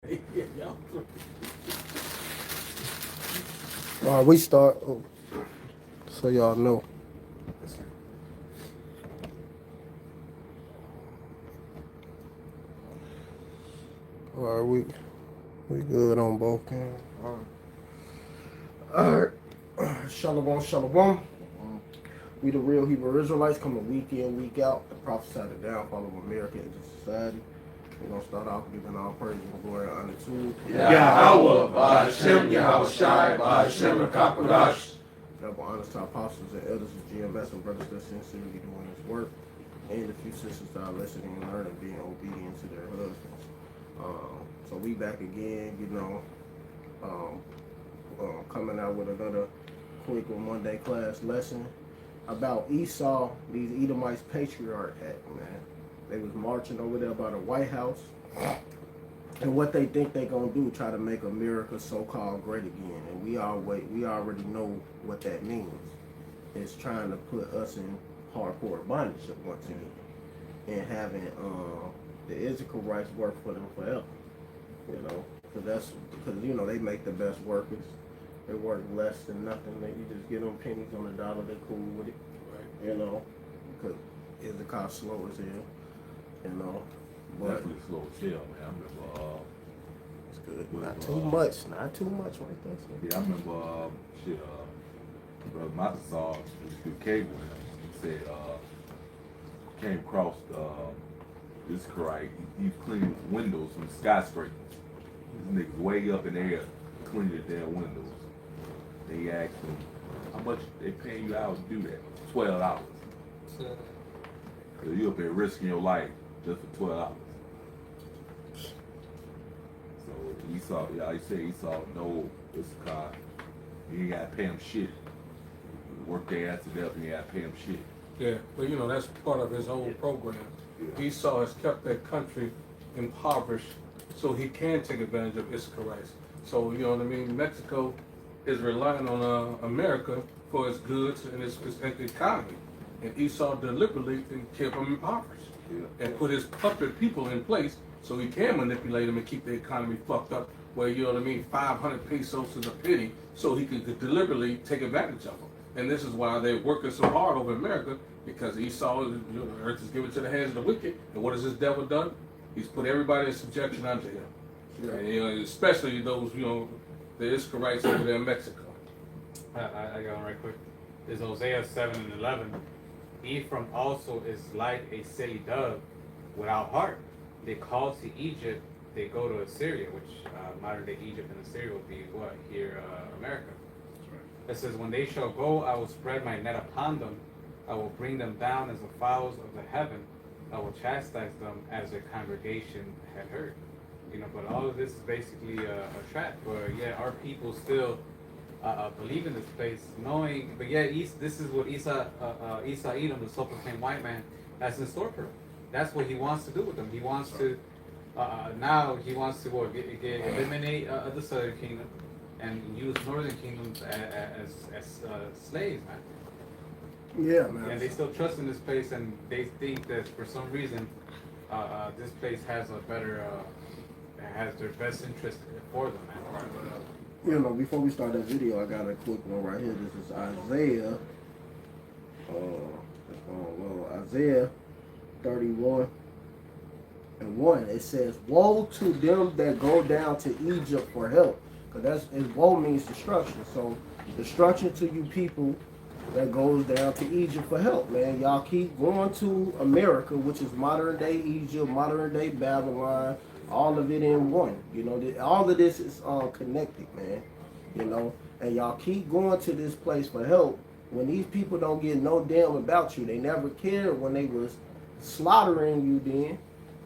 All right, we start. So y'all know. All right, we good on both cams. All right. Shalom, shalom. We the real Hebrew Israelites coming week in, week out to prophesy the downfall of America into society. We're going to start off giving all praise and glory and honor to Yahweh, Ba'Hashem, Yahweh Shai, Ba'Hashem, Kakodash. double honors to our apostles and elders of GMS and brothers that sincerely doing his work, and the few sisters that are listening and learning, being obedient to their husbands. So we back again, coming out with another quick Monday class lesson about Esau, these Edomites patriarch act, man. They was marching over there by the White House, and what they think they gonna do, try to make America so-called great again. And we already know what that means. It's trying to put us in hardcore bondage once again, and having the Israelites work for them forever. You know, because they make the best workers. They work less than nothing. You just get them pennies on the dollar. They cool with it. Right. You know, because Issachar slow as hell. You know, but definitely slow as hell, man. I remember. It's good. Not too much. Not too much right there. So. Yeah, I remember. Brother Matazar was through cable. He said came across this correct. He's cleaning windows from skyscrapers. This niggas way up in the air cleaning the damn windows. They asked him, how much they paying you out to do that? $12. So you up there risking your life just for $12. So Esau, he said Esau, no, Issachar, you ain't gotta pay him shit. Work their ass to death and you gotta pay him shit. Yeah, but that's part of his whole program. Yeah. Esau has kept that country impoverished so he can take advantage of Issacharites. So, you know what I mean? Mexico is relying on America for its goods and its economy. And Esau deliberately kept them impoverished and put his puppet people in place so he can manipulate them and keep the economy fucked up where, you know what I mean, 500 pesos is a penny so he could deliberately take advantage of them. And this is why they're working so hard over America, because Esau, the earth is given to the hands of the wicked. And what has this devil done? He's put everybody in subjection unto him. Yeah. And, especially those, the Israelites over there in Mexico. I got one right quick. There's Hosea 7 and 11. Ephraim also is like a silly dove without heart. They call to Egypt, they go to Assyria, which modern day Egypt and Assyria would be what? Here, America. It says, when they shall go, I will spread my net upon them. I will bring them down as the fowls of the heaven. I will chastise them as their congregation had heard. But all of this is basically a trap. But our people still believe in this place, knowing. But this is what Esau Edom, the self-proclaimed white man, has in store for them. That's what he wants to do with them. He wants to now he wants to eliminate the southern kingdom and use northern kingdoms as slaves, man. Yeah, man. And they still trust in this place, and they think that for some reason this place has a better, has their best interest for them, man. Before we start that video, I got a quick one right here. This is Isaiah. Isaiah 31 and 1. It says, "Woe to them that go down to Egypt for help." Because woe means destruction. So destruction to you people that goes down to Egypt for help, man. Y'all keep going to America, which is modern day Egypt, modern day Babylon, all of it in one. All of this is connected, man. And y'all keep going to this place for help when these people don't get no damn about you. They never cared when they was slaughtering you then.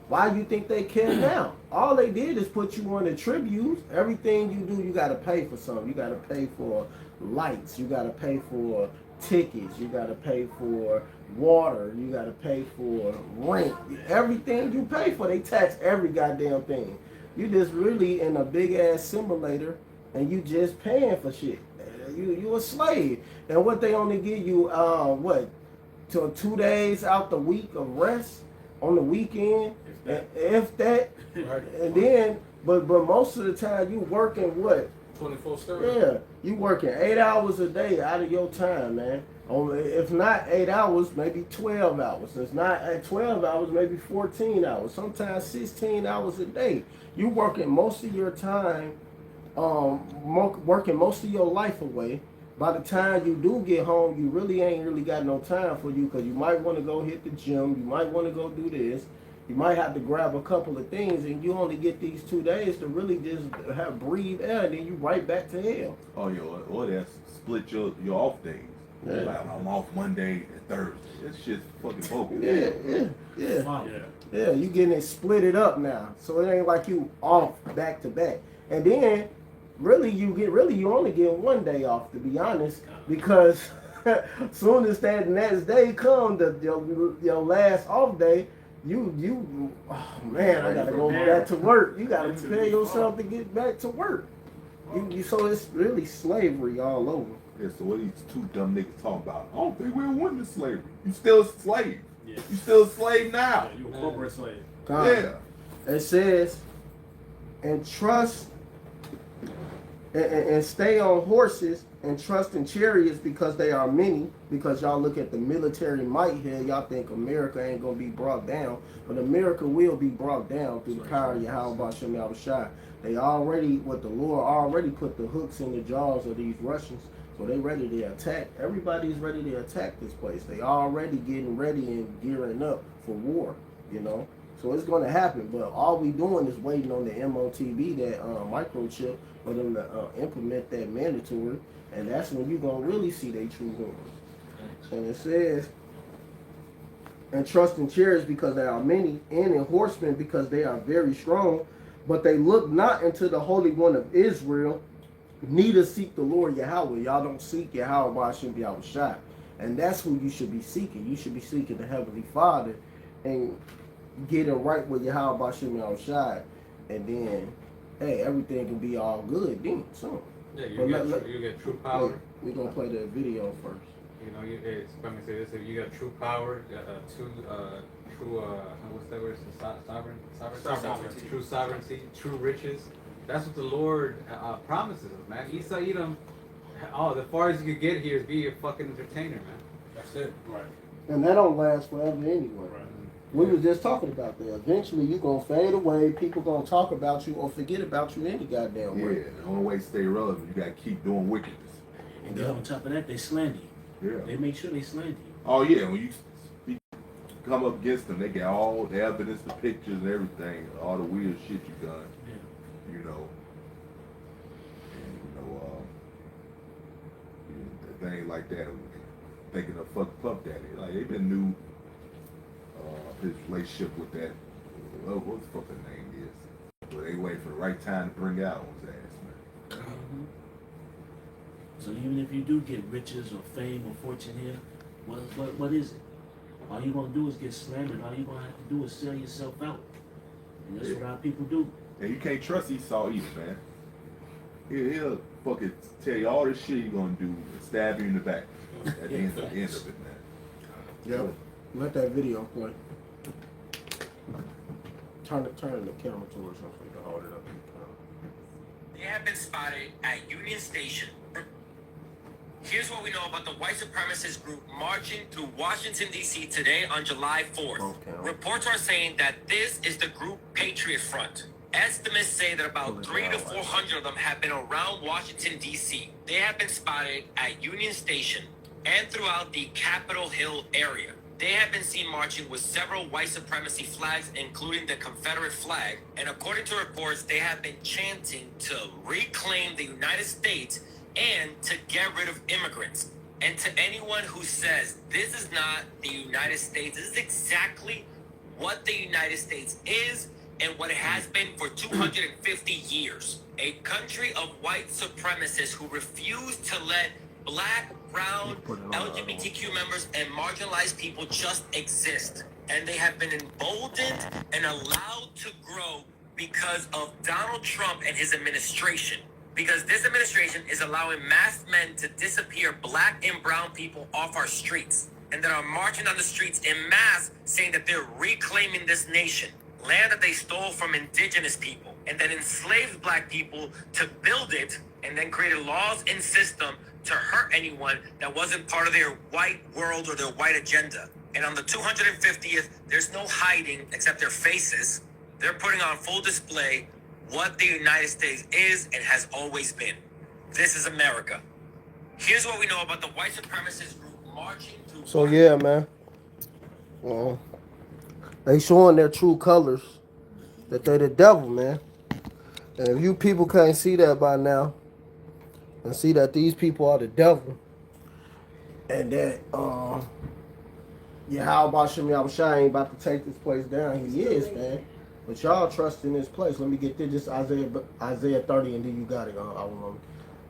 Why you think they care now? All they did is put you on the tributes. Everything you do, you got to pay for something. You got to pay for lights. You got to pay for tickets. You got to pay for water. You got to pay for rent. Everything you pay for, they tax every goddamn thing. You just really in a big ass simulator, and you just paying for shit. You a slave. And what they only give you, till 2 days out the week of rest on the weekend, if that. And then but most of the time you working what? 24/7. Yeah, you working 8 hours a day out of your time, man. Only if not 8 hours, maybe 12 hours. If not at 12 hours, maybe 14 hours. Sometimes 16 hours a day. You working most of your time, working most of your life away. By the time you do get home, you really ain't really got no time for you because you might want to go hit the gym. You might want to go do this. You might have to grab a couple of things, and you only get these 2 days to really just have breathe air, and then you right back to hell. Oh, or that's split your off days. Yeah. Like, I'm off Monday and Thursday. That shit's fucking bogus. Yeah, you getting it split it up now. So it ain't like you off back to back. And then really you only get 1 day off, to be honest, because soon as that next day comes, your last off day, you oh man, I gotta go back to work. You gotta prepare yourself to get back to work. So it's really slavery all over. Yeah, so what these two dumb niggas talking about? I don't think we're winning slavery. You still a slave. Yeah. You still a slave now. Yeah, you a corporate slave. Yeah. It says, and trust and stay on horses and trust in chariots because they are many. Because y'all look at the military might here, y'all think America ain't gonna be brought down, but America will be brought down through the power of Yahweh Bashem Yahushua. They already, the Lord already put the hooks in the jaws of these Russians, so they ready to attack. Everybody's ready to attack this place. They already getting ready and gearing up for war, you know. So it's going to happen, but all we doing is waiting on the MOTB, that microchip, for them to implement that mandatory, and that's when you're going to really see their true horrors. And it says, and trust in chariots because they are many, and in horsemen because they are very strong, but they look not into the Holy One of Israel, neither seek the Lord Yahweh. Y'all don't seek Yahweh Bashem Yahushua. And that's who you should be seeking. You should be seeking the Heavenly Father and getting right with Yahweh Bashem Yahushua. And then, hey, everything can be all good then. So, Yeah, you get true power. We're going to play the video first. You know, let me say this: if you got true power, true, what's that word? Sovereignty. True sovereignty, true riches. That's what the Lord promises us, man. Esau Edom, the farthest you could get here is be a fucking entertainer, man. That's it. Right. And that don't last forever anyway. Right. We was just talking about that. Eventually, you're going to fade away. People going to talk about you or forget about you any goddamn way. Yeah, the only way to stay relevant, you got to keep doing wickedness. And then on top of that, they slander you. Yeah. They make sure they slander you. Oh, yeah, when you come up against them, they got all the evidence, the pictures, and everything, all the weird shit you done. Yeah. You know. And, the thing like that, thinking of fuck Puff Daddy. Like, they been knew his relationship with that, what the fuck the name is. But they wait for the right time to bring out on his ass, man. Mm-hmm. So even if you do get riches or fame or fortune here, what is it? All you're going to do is get slandered. All you're going to have to do is sell yourself out. And that's what our people do. And you can't trust Esau either, man. He'll fucking tell you all this shit you're gonna do and stab you in the back at the end of it, man. Yep. Let that video play. Turn the camera towards us so you can hold it up. They have been spotted at Union Station. Here's what we know about the white supremacist group marching through Washington, D.C. today on July 4th. Okay. Reports are saying that this is the group Patriot Front. Estimates say that about 300 to 400 of them have been around Washington, D.C. They have been spotted at Union Station and throughout the Capitol Hill area. They have been seen marching with several white supremacy flags, including the Confederate flag. And according to reports, they have been chanting to reclaim the United States and to get rid of immigrants. And to anyone who says this is not the United States, this is exactly what the United States is and what it has been for 250 years. A country of white supremacists who refuse to let black, brown, LGBTQ members and marginalized people just exist. And they have been emboldened and allowed to grow because of Donald Trump and his administration. Because this administration is allowing masked men to disappear black and brown people off our streets, and that are marching on the streets in mass saying that they're reclaiming this nation, land that they stole from indigenous people. and then enslaved black people to build it, and then created laws and system to hurt anyone that wasn't part of their white world or their white agenda. And on the 250th, there's no hiding except their faces. They're putting on full display what the United States is and has always been. This is America. Here's what we know about the white supremacist group marching through. So yeah, man. They showing their true colors, that they the devil, man. And if you people can't see that by now, and see that these people are the devil, and that how about Shem Shai ain't about to take this place down? He is, man. But y'all trust in this place. Let me get this. Just Isaiah 30, and then you got it.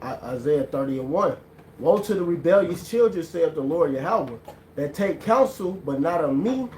Isaiah 30 and 1. Woe to the rebellious children, saith the Lord Yahweh, that take counsel, but not of me,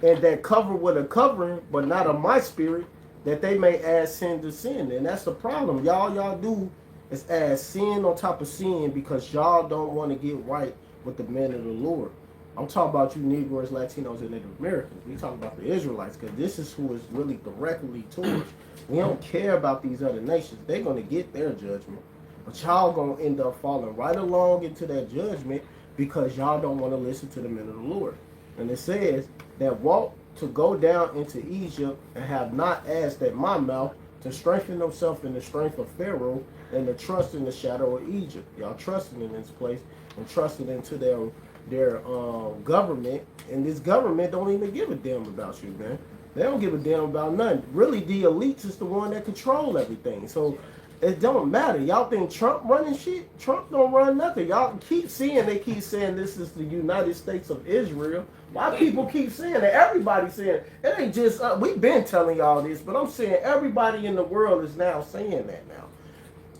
and that cover with a covering, but not of my spirit, that they may add sin to sin. And that's the problem. Y'all do is add sin on top of sin because y'all don't want to get right with the men of the Lord. I'm talking about you Negroes, Latinos, and Native Americans. We talking about the Israelites because this is who is really directly towards. We don't care about these other nations. They're going to get their judgment. But y'all going to end up falling right along into that judgment because y'all don't want to listen to the men of the Lord. And it says that walk to go down into Egypt and have not asked at my mouth to strengthen themselves in the strength of Pharaoh and to trust in the shadow of Egypt. Y'all trusting in this place and trusting into their government, and this government don't even give a damn about you, man. They don't give a damn about nothing. Really, the elites is the one that control everything. So it don't matter. Y'all think Trump running shit? Trump don't run nothing. Y'all keep saying this is the United States of Israel. Why people keep saying that? Everybody saying it ain't just we've been telling y'all this, but I'm saying everybody in the world is now saying that now.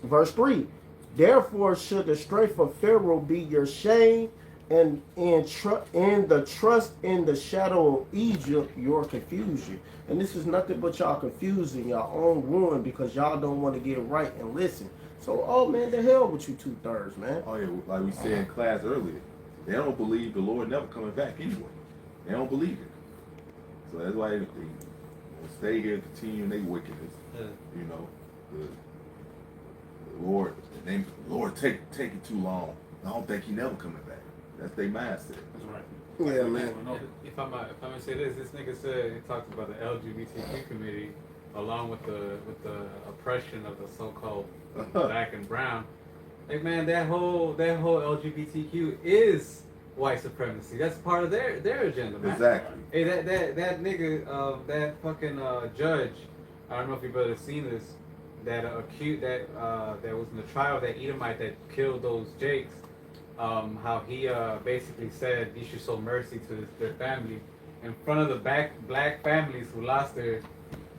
Verse 3. Therefore should the strength of Pharaoh be your shame, and the trust in the shadow of Egypt your confusion. And this is nothing but y'all confusing your own ruin because y'all don't want to get right and listen. So, oh man, the hell with you 2/3, man. Oh yeah, like we said in class earlier, they don't believe the Lord never coming back anyway. They don't believe it. So that's why they stay here, continue in their wickedness. You know, the Lord take it too long. I don't think he never coming back. That's their mindset. That's right. Yeah, man. If I might say this nigga said he talked about the LGBTQ community along with the oppression of the so-called black and brown. Hey man, that whole LGBTQ is white supremacy. That's part of their agenda, man. Exactly. Hey, that nigga, that fucking judge. I don't know if you've ever seen this. That was in the trial, that Edomite that killed those Jakes. How he basically said you should show mercy to their family in front of the black families who lost their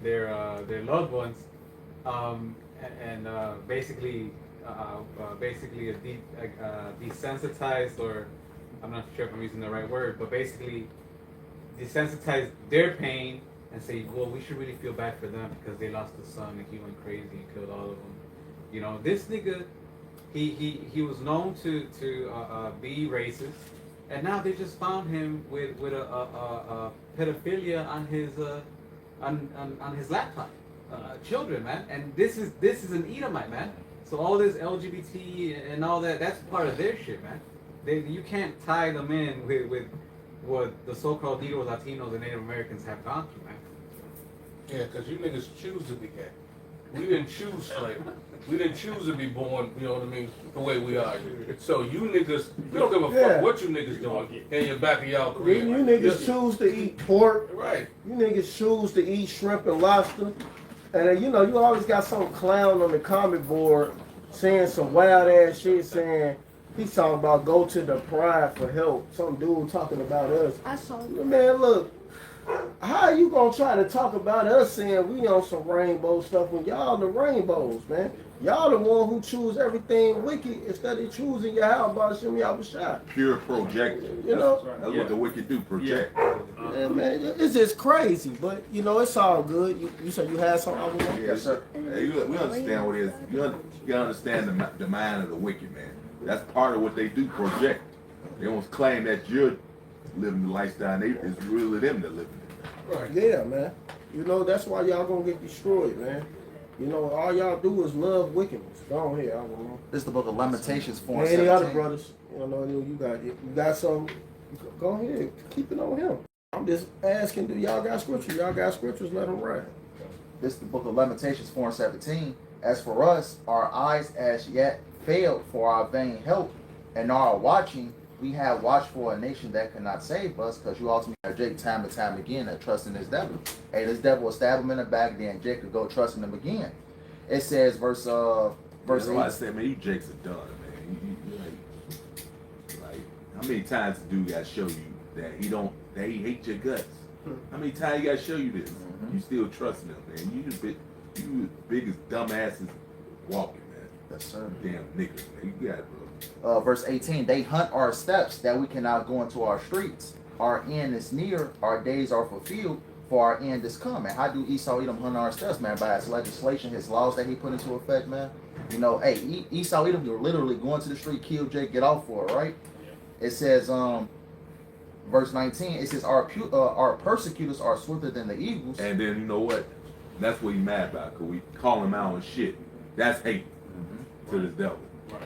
loved ones, and basically desensitized, or I'm not sure if I'm using the right word, but basically desensitize their pain and say, well, we should really feel bad for them because they lost a son and he went crazy and killed all of them. You know, this nigga. He was known to be racist, and now they just found him with a pedophilia on his laptop, children, man. And this is an Edomite, man. So all this LGBT and all that's part of their shit, man. You can't tie them in with what the so-called Negroes, Latinos, and Native Americans have gone through, man. Yeah, because you niggas choose to be gay. We didn't choose slavery. We didn't choose to be born, you know what I mean, the way we are. So you niggas, we don't give a fuck what you niggas doing in your back of y'all career. You niggas choose to eat pork. Right. You niggas choose to eat shrimp and lobster. And you know, you always got some clown on the comment board saying some wild ass shit, saying he's talking about go to the pride for help. Some dude talking about us. I saw you, man, look. How you gonna try to talk about us saying we on some rainbow stuff when y'all the rainbows, man? Y'all the one who choose everything wicked instead of choosing your how about Shem Yahushua. Pure projection. You know? That's what the wicked do, project. Yeah, man, it's just crazy, but you know, it's all good. You said you had something I was on? Yes, sir. Hey, we understand what it is. You understand the mind of the wicked, man. That's part of what they do, project. They almost claim that you're living the lifestyle, it's really them that living it. Right. Yeah, man. You know, that's why y'all gonna get destroyed, man. You know, all y'all do is love wickedness. Go on here, I don't know. This is the book of Lamentations 4 and Any other 17. brothers? You know, you got some. Go ahead, keep it on him. I'm just asking, do y'all got scripture? Y'all got scriptures? Let them write. This is the book of Lamentations 4 and 17. As for us, our eyes as yet failed for our vain help, and our watching, we have watched for a nation that cannot save us, because you ultimately have Jake time and time again that trust in this devil. Hey, this devil will stab him in the back, then Jake could go trust in him again. It says, verse 8. I said, man, you Jakes are done, man. Like, how many times the dude got to show you that he hates your guts? How many times he got to show you this? You still trusting him, man. You the biggest dumbasses walking, man. Yes, sir. Damn niggas, man. You got it, bro. Verse 18, they hunt our steps that we cannot go into our streets. Our end is near, our days are fulfilled, for our end is coming. How do Esau Edom hunt our steps, man? By his legislation, his laws that he put into effect, man. You know, hey, Esau Edom, you're literally going to the street, kill Jake, get off for it, right? It says, verse 19, it says, our persecutors are swifter than the eagles. And then, you know what? That's what he mad about, because we call him out and shit. That's hate to this devil. Right.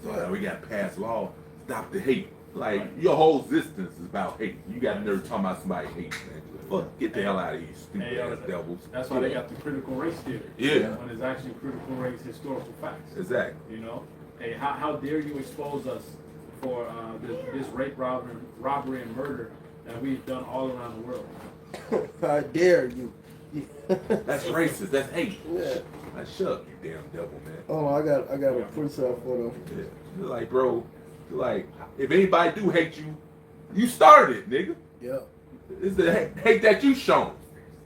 So now we got to pass law, stop the hate. Like, your whole existence is about hate. You got to never talk about somebody hates, man. Fuck, get the hell out of here, stupid ass devils. That's why they got the critical race theory. Yeah. When it's actually critical race historical facts. Exactly. You know? Hey, how dare you expose us for this rape, robbery, and murder that we've done all around the world? How dare you? That's racist. That's hate. Yeah. Like, shut up, you damn devil, man. Oh, I got a precept for them. Yeah. You're like, bro, if anybody do hate you, you started it, nigga. Yep. It's the hate that you shown.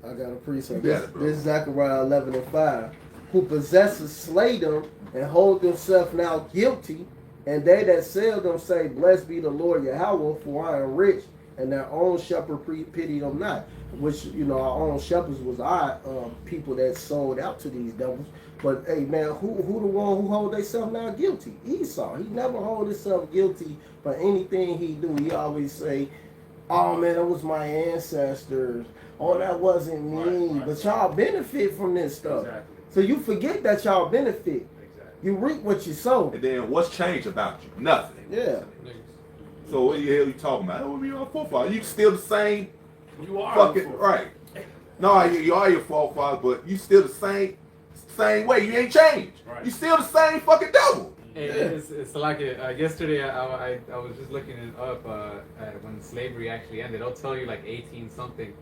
I got a precept. You got it, bro. This is Zechariah 11 and 5. Who possesses slay them and hold themselves now guilty, and they that sell them say, blessed be the Lord Yahweh, for I am rich, and their own shepherd pity them not. Which, you know, our own shepherds was our people that sold out to these devils. But hey, man, who the one who hold themselves now guilty? Esau. He never hold himself guilty for anything he do. He always say, oh man, that was my ancestors. Oh, that wasn't me. Right. But y'all benefit from this stuff. Exactly. So you forget that y'all benefit. Exactly. You reap what you sow. And then what's changed about you? Nothing. Yeah. So what the hell you talking about? Oh, you our forefather. You still the same You are fucking right. No, you are your forefather, but you still the same way. You ain't changed. Right. You still the same fucking devil. Hey, it's like yesterday I was just looking it up when slavery actually ended. I'll tell you like 18 something,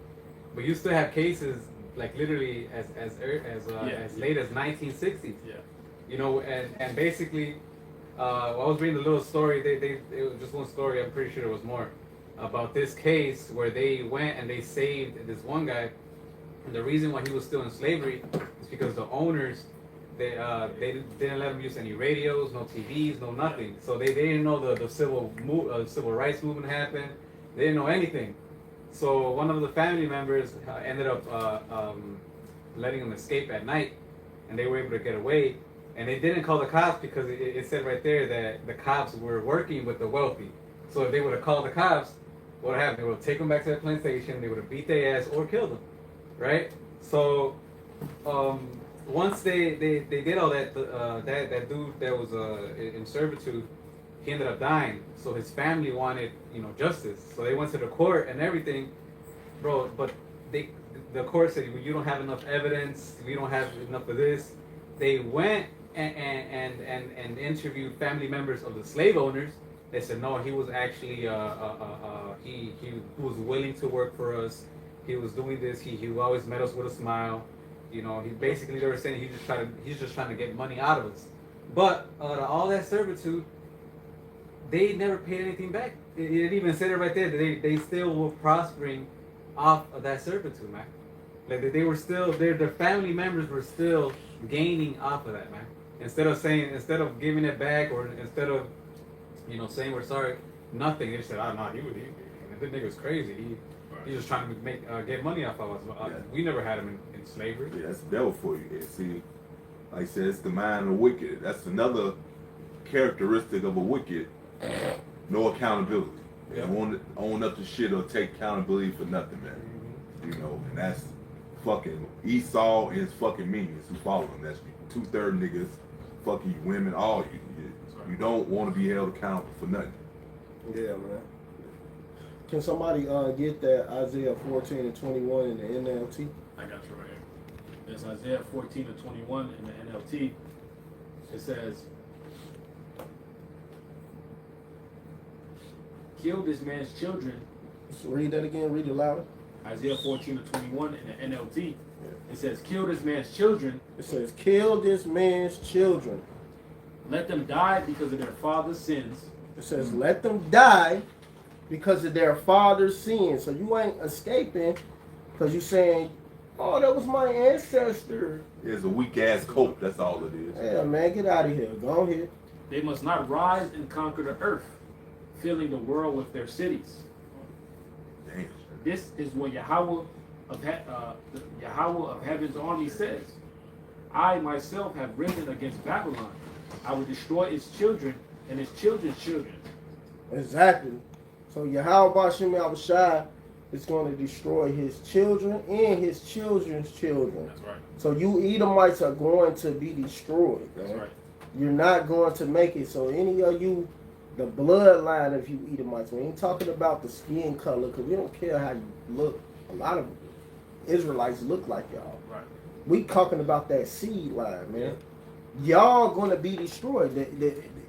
but you still have cases like literally as late as 1960s. Yeah. You know, and basically, I was reading a little story. It was just one story. I'm pretty sure there was more about this case where they went and they saved this one guy, and the reason why he was still in slavery is because the owners. They didn't let them use any radios, no TVs, no nothing. So they didn't know the civil rights movement happened. They didn't know anything. So one of the family members ended up letting them escape at night, and they were able to get away. And they didn't call the cops because it said right there that the cops were working with the wealthy. So if they would have called the cops, what would happen? They would have taken them back to the plantation. They would have beat their ass or killed them, right? So. Once they did all that, that dude that was in servitude, he ended up dying. So his family wanted, justice. So they went to the court and everything, bro. But the court said, well, you don't have enough evidence. We don't have enough of this. They went and interviewed family members of the slave owners. They said no, he was actually he was willing to work for us. He was doing this. He always met us with a smile. He basically, they were saying he's just trying to get money out of us. But all that servitude, they never paid anything back. It even said it right there that they still were prospering off of that servitude, man. Like they were still their family members were still gaining off of that, man. Instead of giving it back, or instead of saying we're sorry, nothing. They said, oh no, this nigga was crazy. He's just trying to get money off of us. Yeah. We never had him in slavery. Yeah, that's the devil for you. And see, like I said, it's the mind of the wicked. That's another characteristic of a wicked. No accountability. They won't own up to shit or take accountability for nothing, man. And that's fucking Esau and his fucking minions who follow him. That's 2/3 niggas, fucking you women, all you. You don't want to be held accountable for nothing. Yeah, man. Can somebody get that Isaiah 14 and 21 in the NLT? I got you right here. It's Isaiah 14 to 21 in the NLT. It says, kill this man's children. So read that again, read it louder. Isaiah 14 to 21 in the NLT. It says, kill this man's children. It says, kill this man's children. Let them die because of their father's sins. It says, let them die because of their father's sins. So you ain't escaping because you're saying, oh, that was my ancestor. It's a weak ass coat, that's all it is. Yeah, man, get out of here. Go ahead. They must not rise and conquer the earth, filling the world with their cities. Damn. This is what Yahweh of heaven's army says. I myself have risen against Babylon. I will destroy its children and its children's children. Exactly. So Yahweh Bashem Yahushua is going to destroy his children and his children's children. That's right. So you Edomites are going to be destroyed. That's Man. right. You're not going to make it. So any of you, the bloodline of you Edomites, we ain't talking about the skin color because we don't care how you look. A lot of Israelites look like y'all. Right. We talking about that seed line, man. Y'all gonna be destroyed.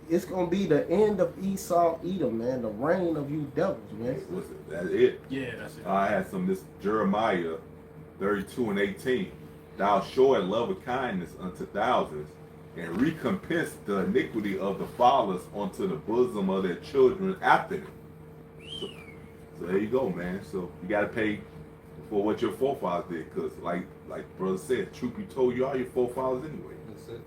It's gonna be the end of Esau, Edom, man. The reign of you devils, man. Listen, that's it. Yeah, that's it. I had some, this Jeremiah 32 and 18. Thou showest love and kindness unto thousands, and recompense the iniquity of the fathers unto the bosom of their children after them. So there you go, man. So you got to pay for what your forefathers did, because like brother said, truth be told, you are your forefathers anyway. That's it.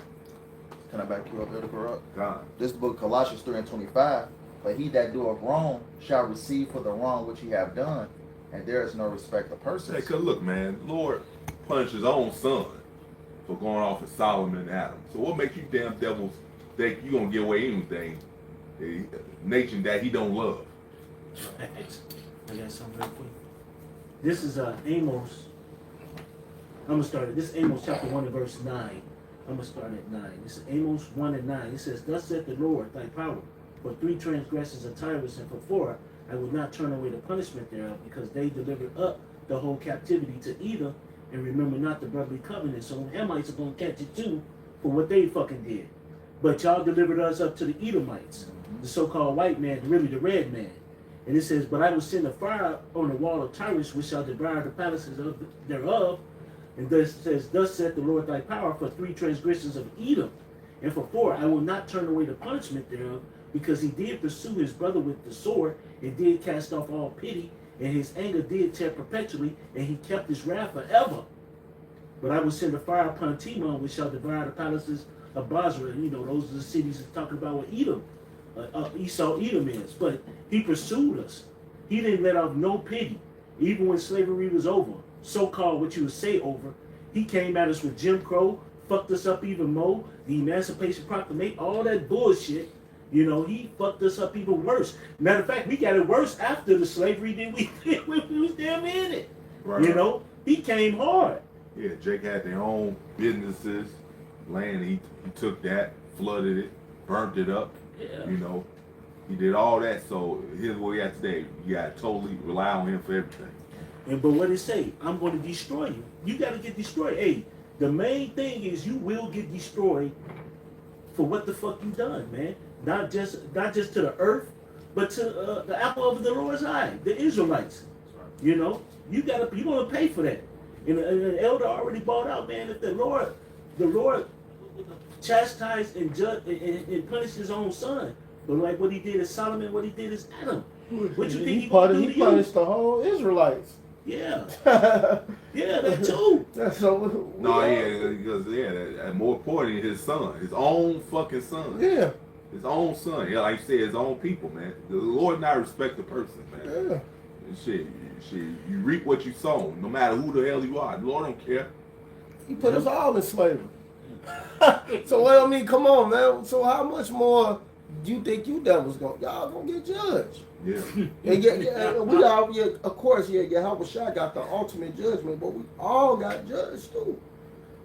Can I back you up, Elder Baruch? God. This book, Colossians 3 and 25. But he that doeth wrong shall receive for the wrong which he have done, and there is no respect of persons. Hey, cause look, man, Lord punished his own son for going off with Solomon and Adam. So what makes you damn devils think you gonna get away anything? A nation that he don't love. I got something real quick. This is Amos. I'm gonna start it. This is Amos chapter 1 and verse 9. I'm gonna start at 9. This is Amos 1 and 9. It says, "Thus saith the Lord thy power, for 3 transgressions of Tyrus, and for 4 I will not turn away the punishment thereof, because they delivered up the whole captivity to Edom, and remember not the brotherly covenant." So the Hamites are gonna catch it too for what they fucking did. But y'all delivered us up to the Edomites, the so-called white man, really the red man. And it says, "But I will send a fire on the wall of Tyrus, which shall devour the palaces thereof." And thus says, "Thus saith the Lord thy power, for 3 transgressions of Edom, and for 4 I will not turn away the punishment thereof, because he did pursue his brother with the sword, and did cast off all pity, and his anger did tear perpetually, and he kept his wrath forever. But I will send a fire upon Timon, which shall devour the palaces of Basra." You know, those are the cities that's talking about what Edom, Esau, Edom is. But he pursued us. He didn't let off no pity, even when slavery was over. So-called what you would say over. He came at us with Jim Crow, fucked us up even more, the Emancipation Proclamation, all that bullshit. You know, he fucked us up even worse. Matter of fact, we got it worse after the slavery than we did when we was damn in it. Right. You know, he came hard. Yeah, Jake had their own businesses, land. He took that, flooded it, burnt it up. Yeah. You know, he did all that. So here's what we got today. You got to totally rely on him for everything. But what it say? I'm going to destroy you. You got to get destroyed. Hey, the main thing is you will get destroyed for what the fuck you done, man. Not just to the earth, but to the apple of the Lord's eye, the Israelites. You know, you're gonna pay for that. And the elder already brought out, man. If the Lord chastised and judged and punished his own son, but like what he did is Solomon, what he did is Adam. What you think he gonna do to you? punished the whole Israelites. Yeah, yeah, that too. So No, yeah, because and more importantly, his son, his own fucking son. Yeah. His own son. Yeah, like you said, his own people, man. The Lord not respect the person, man. Yeah. Shit, you reap what you sow, no matter who the hell you are. The Lord don't care. He put us all in slavery. So well, I mean, come on, man. So how much more you think you devils y'all gonna get judged. Yeah. And we all, of course, Yahweh Shai got the ultimate judgment, but we all got judged too.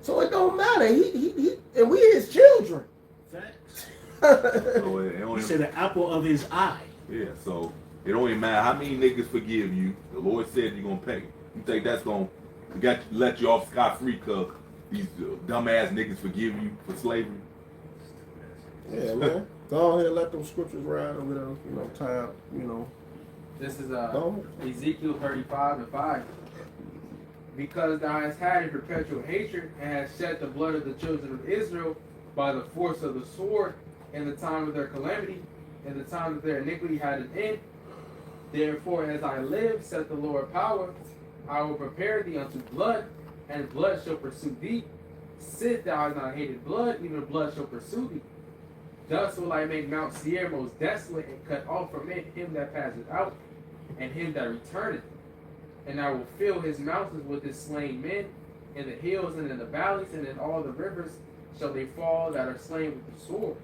So it don't matter. He and we his children. Facts. So it don't He said the apple of his eye. Yeah, so it don't even matter how many niggas forgive you. The Lord said you're gonna pay. You think that's gonna let you off scot-free because these dumbass niggas forgive you for slavery? Yeah, man. Go ahead and let them scriptures ride over there, time, This is Go. Ezekiel 35:5. Because thou hast had a perpetual hatred and hast shed the blood of the children of Israel by the force of the sword in the time of their calamity, in the time that their iniquity had an end. Therefore, as I live, saith the Lord power, I will prepare thee unto blood, and blood shall pursue thee. Sit thou hast not hated blood, even blood shall pursue thee. Thus will I make Mount Seir most desolate, and cut off from it him that passeth out, and him that returneth. And I will fill his mountains with his slain men, in the hills and in the valleys, and in all the rivers shall they fall that are slain with the sword.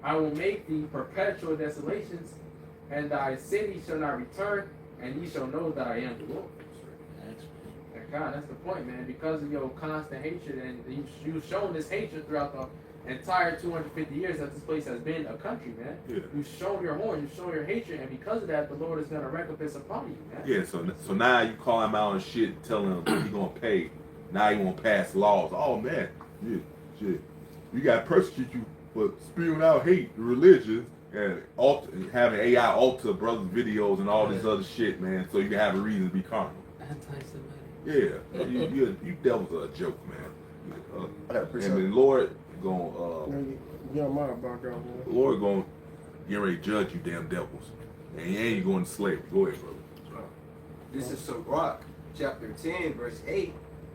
I will make thee perpetual desolations, and thy city shall not return, and ye shall know that I am the Lord. And God, that's the point, man. Because of your constant hatred, and you've shown this hatred throughout the entire 250 years that this place has been a country, man. Yeah. You've shown your horn, you've shown your hatred, and because of that, the Lord is going to recompense upon you, man. Yeah, so now you call him out and shit, telling him he gonna pay. Now you want to pass laws. Oh man, yeah, shit. You got to persecute you for spewing out hate, religion, and having AI alter brothers' videos and all this other shit, man. So you can have a reason to be carnal. Anti-Semitic. Yeah, you devils are a joke, man. And the 100%. Lord gonna Yeah, my about that one. the Lord gonna get ready to judge you, damn devils, and you ain't going to slavery. Go ahead, brother. This is Sirach, chapter 10, verse 8.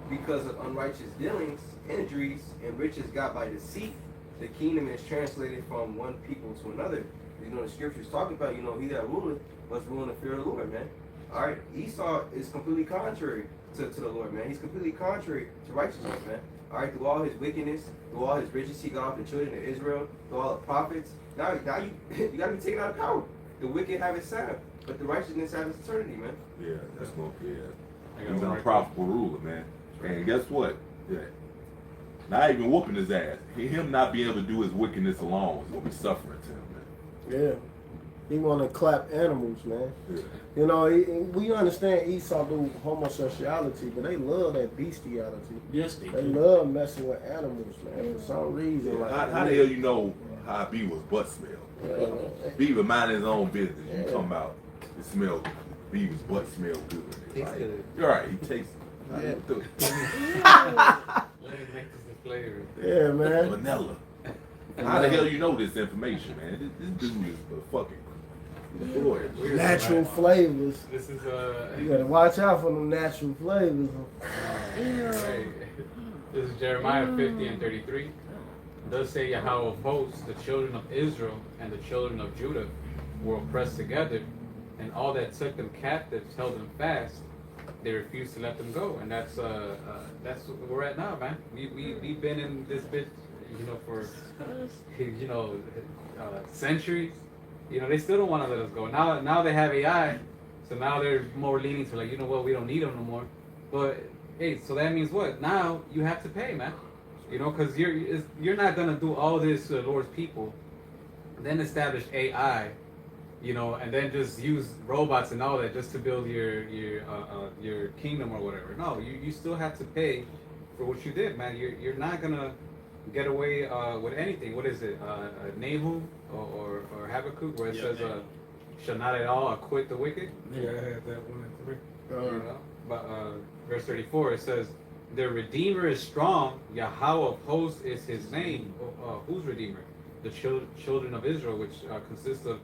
Because of unrighteous dealings, injuries, and riches got by deceit, the kingdom is translated from one people to another. The scriptures talk about, he that ruleth must rule in the fear of the Lord, man. All right, Esau is completely contrary to the Lord, man. He's completely contrary to righteousness, man. All right, through all his wickedness, through all his riches he got off the children of Israel, through all the prophets. Now you got to be taken out of power. The wicked have its Sabbath, but the righteousness have its eternity, man. Yeah, that's gonna I got He's one an right unprofitable ruler, man. And guess what? Yeah. Not even whooping his ass. Him not being able to do his wickedness alone is gonna be suffering to him, man. Yeah. He want to clap animals, man. Yeah. We understand Esau do homosexuality, but they love that bestiality. Yes, they They do. love messing with animals, man, for some reason. Like, How the hell you know how B was butt smell? B was minding his own business. You talking about it smelled B was butt smell good. Tastes good. You're right, he tastes Yeah. Let it make this the flavor. Yeah, man. vanilla. How the hell you know this information, man? This dude is a fucking boy. Natural flavors. This is You gotta watch out for them natural flavors. Right. This is Jeremiah 50:33. Thus say Yahweh of hosts, the children of Israel and the children of Judah were oppressed together, and all that took them captives held them fast. They refused to let them go, and that's where we're at now, man. We've been in this bitch, for centuries. They still don't want to let us go. Now they have AI, so now they're more leaning to like, we don't need them no more. But hey, so that means what? Now you have to pay, man. Because you're not gonna do all this to the Lord's people, then establish AI, and then just use robots and all that just to build your kingdom or whatever. No, you still have to pay for what you did, man. You're not gonna get away with anything. What is it? Nahum or Habakkuk, where it says, "Shall not at all acquit the wicked." Yeah, I had that 1 and 3. But verse 34, it says, "The Redeemer is strong. Yahweh of hosts is his name." Who's Redeemer? The children of Israel, which consists of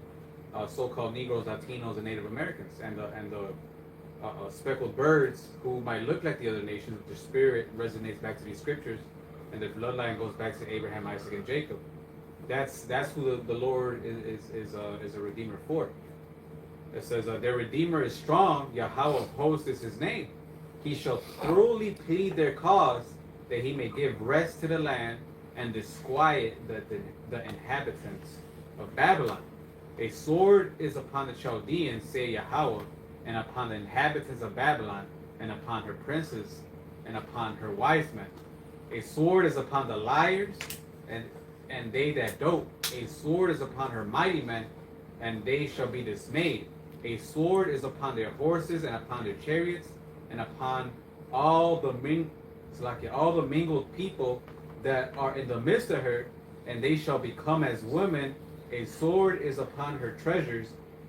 so-called Negroes, Latinos, and Native Americans, and the speckled birds who might look like the other nations, but their spirit resonates back to these scriptures, and their bloodline goes back to Abraham, Isaac, and Jacob. That's who the Lord is a redeemer for. It says, "Their Redeemer is strong. Yahweh of hosts is his name. He shall thoroughly plead their cause, that he may give rest to the land and disquiet the inhabitants of Babylon. A sword is upon the Chaldeans, say Yahweh, and upon the inhabitants of Babylon, and upon her princes, and upon her wise men. A sword is upon the liars, and they that dote. A sword is upon her mighty men, and they shall be dismayed. A sword is upon their horses, and upon their chariots, and upon all the mingled people that are in the midst of her, and they shall become as women. A sword is upon her treasures,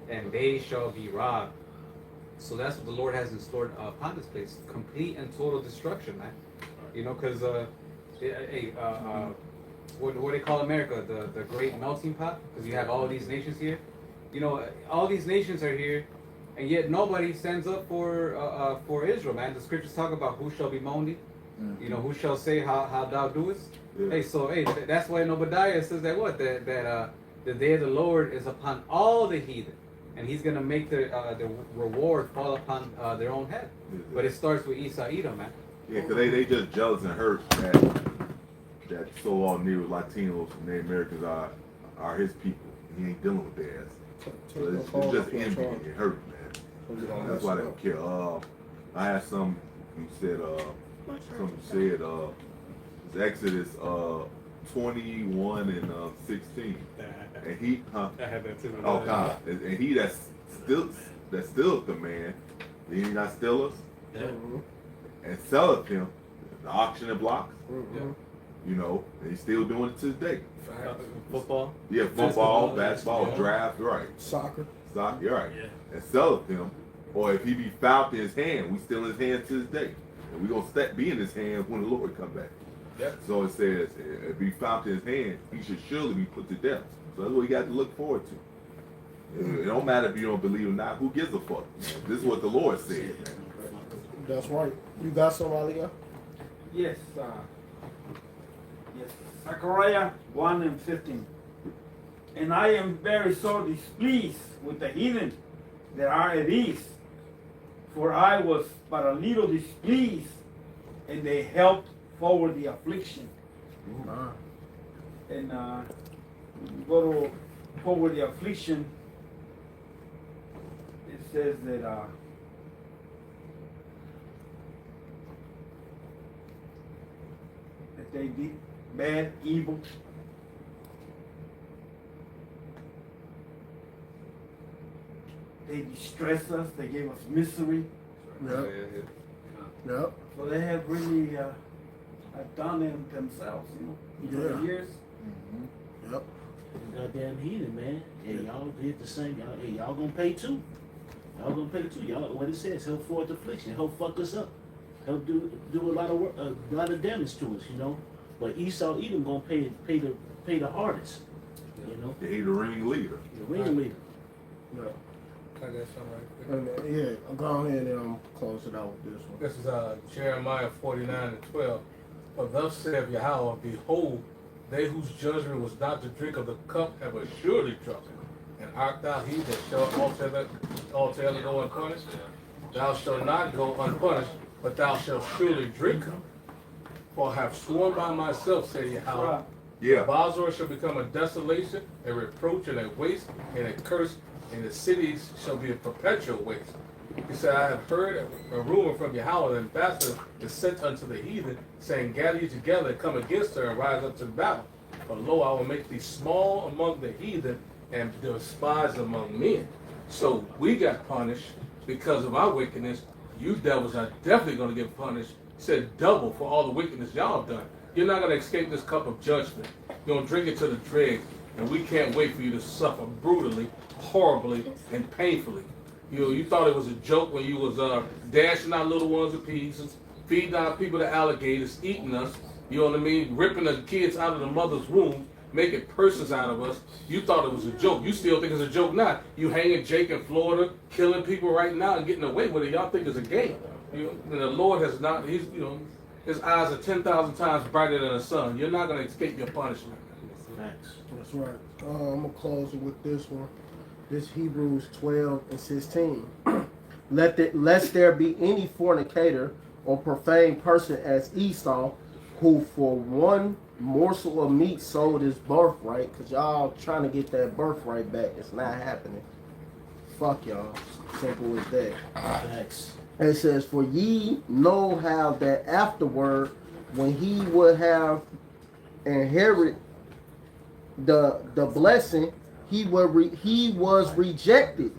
and they shall be robbed. So that's what the Lord has in store upon this place: complete and total destruction, man. You know, because what do they call America? The great melting pot? Because you have all these nations here. You know, all these nations are here, and yet nobody stands up for Israel, man. The scriptures talk about who shall be moaned. You know, who shall say how thou doest. Yeah. That's why in Obadiah says that the day of the Lord is upon all the heathen, and He's gonna make the reward fall upon their own head. Yeah. But it starts with Esau, Edom, man. Yeah, because they just jealous and hurt that so all near Latinos and Native Americans are his people. He ain't dealing with theirs. So it's just envy and hurt, man. That's why they don't care. I had some who said it's Exodus 21 and 16, and he I had that too. Oh God, and he that stealeth the man, did he not steal us? Yeah. And selleth him the auction and blocks. Mm-hmm. You know, and he's still doing it to this day. Football. Yeah, football, basketball, yeah. draft, right? Soccer, You're right. Yeah. And selleth him, or if he be found in his hand, we still in his hand to this day, and we gonna be in his hand when the Lord come back. Yep. So it says, if he found in his hand, he should surely be put to death. So that's what you got to look forward to. It don't matter if you don't believe or not. Who gives a fuck? This is what the Lord said, man. that's right. You got some, Aliyah? Yes. Yes. Zechariah 1 and 15. And I am very sore displeased with the heathen that are at ease, for I was but a little displeased, and they helped forward the affliction. And go to forward the affliction. It says that they did bad, evil. They distressed us. They gave us misery. Yep. Yep. So they have really done it themselves, you know, for Yeah. years. Mm-hmm. Yep. Goddamn heathen, man. Hey, y'all did the same. Y'all gonna pay too. Y'all gonna pay too. Y'all, what it says, help forward the affliction, help fuck us up, help do a lot of work, a lot of damage to us, you know. But Esau, Edom gonna pay the hardest, you know. He the ringleader. The ringleader. Yeah. I got something right quick. Yeah, go ahead and close it out with this one. This is Jeremiah 49 and 12. For thus saith Yahweh, behold, they whose judgment was not to drink of the cup have assuredly drunk. And art thou he that shall altogether go unpunished? Thou shalt not go unpunished, but thou shalt surely drink them. For I have sworn by myself, said Yahweh, Yeah. Basra shall become a desolation, a reproach, and a waste, and a curse, and the cities shall be a perpetual waste. He said, I have heard a rumor from Yahweh, the ambassador is sent unto the heathen, saying, gather you together and come against her and rise up to the battle. For lo, I will make thee small among the heathen and despised among men. So we got punished because of our wickedness. You devils are definitely going to get punished. He said double for all the wickedness y'all have done. You're not going to escape this cup of judgment. You're going to drink it to the dregs, and we can't wait for you to suffer brutally, horribly, and painfully. You thought it was a joke when you was dashing our little ones to pieces, feeding our people to alligators, eating us, you know what I mean, ripping the kids out of the mother's womb, making persons out of us. You thought it was a joke. You still think it's a joke now. You hanging Jake in Florida, killing people right now and getting away with it. Y'all think it's a game. And the Lord has not, his eyes are 10,000 times brighter than the sun. You're not going to escape your punishment. Thanks. That's right. I'm going to close it with this one. This Hebrews 12 and 16. Lest there be any fornicator or profane person as Esau, who for one morsel of meat sold his birthright, because y'all trying to get that birthright back. It's not happening. Fuck y'all. Simple as that. Facts. It says, for ye know how that afterward, when he would have inherit the blessing, he was rejected,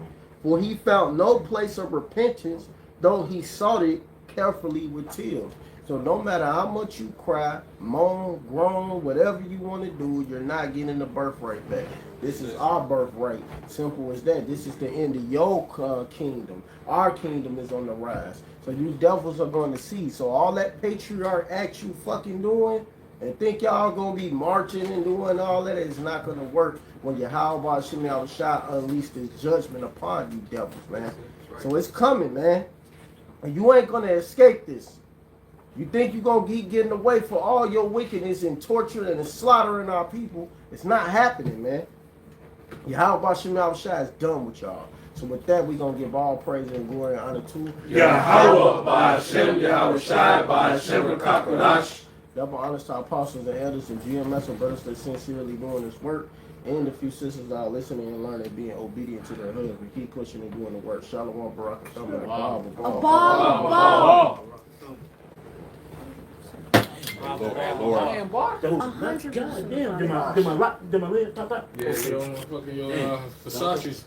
for he found no place of repentance, though he sought it carefully with tears. So no matter how much you cry, moan, groan, whatever you want to do, you're not getting the birthright back. This is our birthright. Simple as that. This is the end of your kingdom. Our kingdom is on the rise. So you devils are going to see. So all that patriarch acts you fucking doing, and think y'all going to be marching and doing all that, is not going to work when Yahweh Shemi Shah unleashed his judgment upon you devils, man. So it's coming, man. And you ain't going to escape this. You think you're going to keep getting away for all your wickedness and torture and slaughtering our people. It's not happening, man. Yahweh Shemi Shah is done with y'all. So with that, we're going to give all praise and glory and honor to Yahweh, by Hashem, Yahweh Shai, by Hashem, Kakodash. Double honors to our apostles and elders and GMS and brothers that sincerely doing this work, and the few sisters that are listening and learning, being obedient to their husband. Keep pushing and doing the work. Shalom, Barak, Thumb, and a Bob. Lord. That was nuts. God damn. Did my red pop up? Yeah, you don't fucking your Versace's.